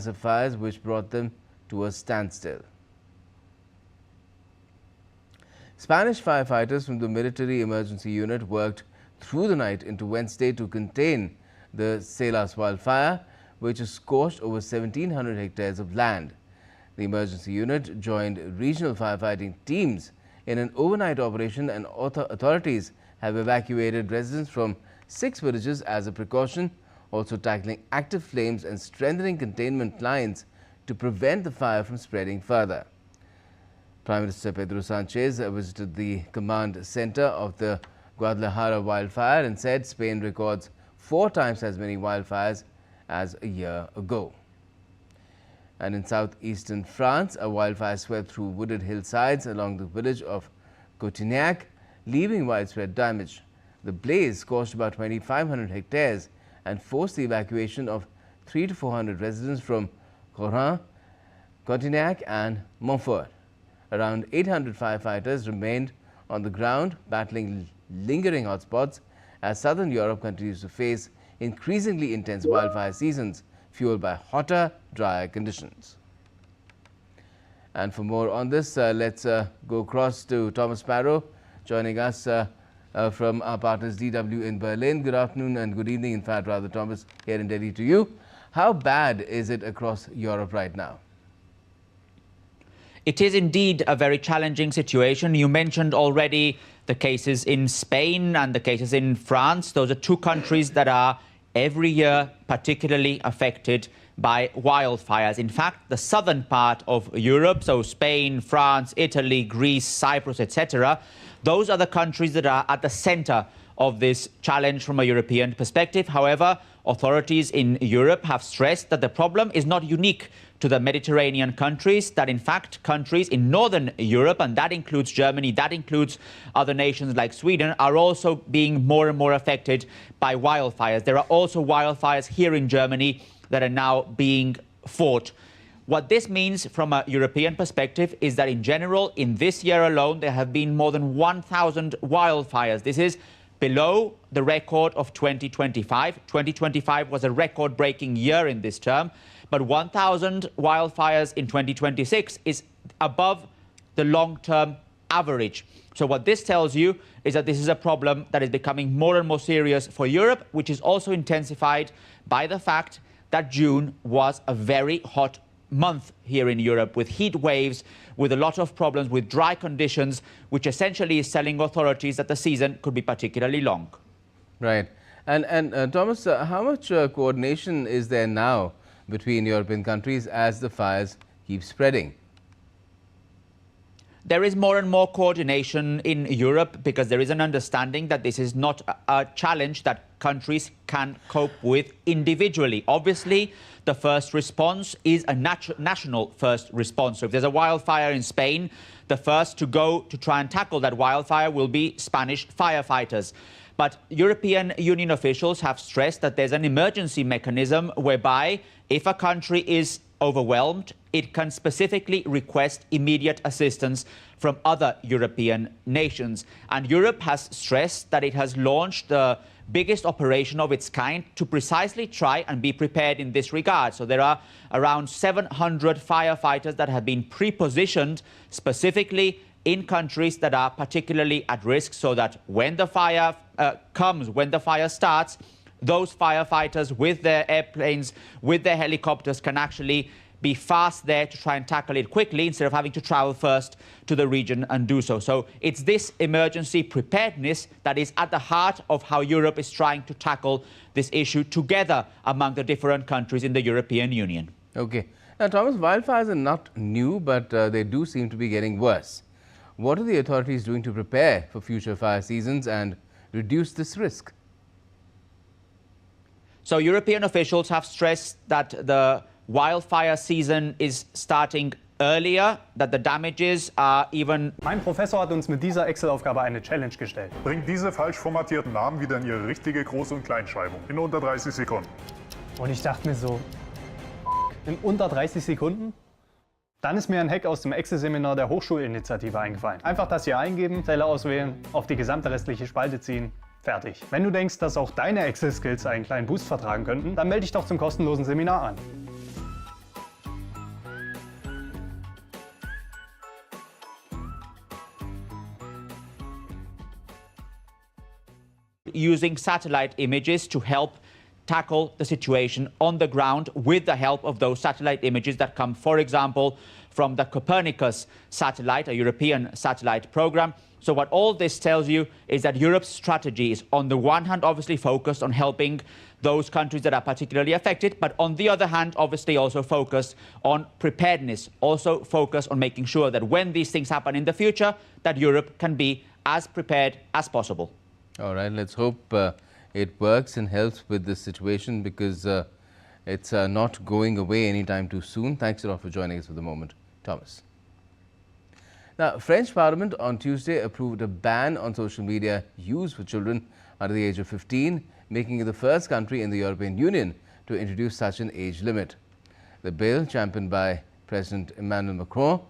fires which brought them to a standstill. Spanish firefighters from the military emergency unit worked through the night into Wednesday to contain the Celas wildfire, which has scorched over 1,700 hectares of land. The emergency unit joined regional firefighting teams in an overnight operation, and authorities have evacuated residents from 6 villages as a precaution, also tackling active flames and strengthening containment lines to prevent the fire from spreading further. Prime Minister Pedro Sanchez visited the command center of the Guadalajara wildfire and said Spain records 4 times as many wildfires as a year ago. And in southeastern France, a wildfire swept through wooded hillsides along the village of Cotignac, leaving widespread damage. The blaze scorched about 2,500 hectares and forced the evacuation of 300 to 400 residents from Corin, Cotignac and Montfort. Around 800 firefighters remained on the ground, battling lingering hotspots as southern Europe continues to face increasingly intense wildfire seasons fueled by hotter, drier conditions. And for more on this, let's go across to Thomas Sparrow, joining us from our partners DW in Berlin. Good afternoon and good evening, in fact, rather, Thomas, here in Delhi to you. How bad is it across Europe right now? It is indeed a very challenging situation. You mentioned already the cases in Spain and the cases in France. Those are 2 countries that are every year particularly affected by wildfires. In fact, the southern part of Europe, so Spain, France, Italy, Greece, Cyprus, etc., those are the countries that are at the center of this challenge from a European perspective. However, authorities in Europe have stressed that the problem is not unique to the Mediterranean countries, that in fact countries in northern Europe, and that includes Germany, that includes other nations like Sweden, are also being more and more affected by wildfires. There are also wildfires here in Germany that are now being fought. What this means from a European perspective is that in general, in this year alone, there have been more than 1,000 wildfires. This is below the record of 2025. 2025 was a record-breaking year in this term, but 1,000 wildfires in 2026 is above the long-term average. So what this tells you is that this is a problem that is becoming more and more serious for Europe, which is also intensified by the fact that June was a very hot month here in Europe, with heat waves, with a lot of problems, with dry conditions, which essentially is telling authorities that the season could be particularly long. Right. And Thomas, how much coordination is there now between European countries as the fires keep spreading? There is more and more coordination in Europe because there is an understanding that this is not a challenge that countries can cope with individually. Obviously, the first response is a national first response. So if there's a wildfire in Spain, the first to go to try and tackle that wildfire will be Spanish firefighters. But European Union officials have stressed that there's an emergency mechanism whereby if a country is overwhelmed, it can specifically request immediate assistance from other European nations. And Europe has stressed that it has launched the biggest operation of its kind to precisely try and be prepared in this regard. So there are around 700 firefighters that have been pre-positioned specifically in countries that are particularly at risk, so that when the fire comes, when the fire starts, those firefighters with their airplanes, with their helicopters can actually be fast there to try and tackle it quickly instead of having to travel first to the region and do so. So it's this emergency preparedness that is at the heart of how Europe is trying to tackle this issue together among the different countries in the European Union. Okay. Now, Thomas, wildfires are not new, but they do seem to be getting worse. What are the authorities doing to prepare for future fire seasons and reduce this risk? So European officials have stressed that the wildfire season is starting earlier, that the damages are even... Mein Professor hat uns mit dieser Excel-Aufgabe eine Challenge gestellt. Bringt diese falsch formatierten Namen wieder in ihre richtige Groß- und Kleinschreibung. In unter 30 Sekunden. Und ich dachte mir so, in unter 30 Sekunden? Dann ist mir ein Hack aus dem Excel-Seminar der Hochschulinitiative eingefallen. Einfach das hier eingeben, Zelle auswählen, auf die gesamte restliche Spalte ziehen. Fertig. Wenn du denkst, dass auch deine Excel-Skills einen kleinen Boost vertragen könnten, dann melde dich doch zum kostenlosen Seminar an. using satellite images to help tackle the situation on the ground with the help of those satellite images that come, for example, from the Copernicus satellite, a European satellite program. So what all this tells you is that Europe's strategy is, on the one hand, obviously focused on helping those countries that are particularly affected, but on the other hand, obviously also focused on preparedness, also focused on making sure that when these things happen in the future, that Europe can be as prepared as possible. All right, let's hope it works and helps with this situation, because it's not going away anytime too soon. Thanks a lot for joining us for the moment, Thomas. Now, French Parliament on Tuesday approved a ban on social media use for children under the age of 15, making it the first country in the European Union to introduce such an age limit. The bill, championed by President Emmanuel Macron,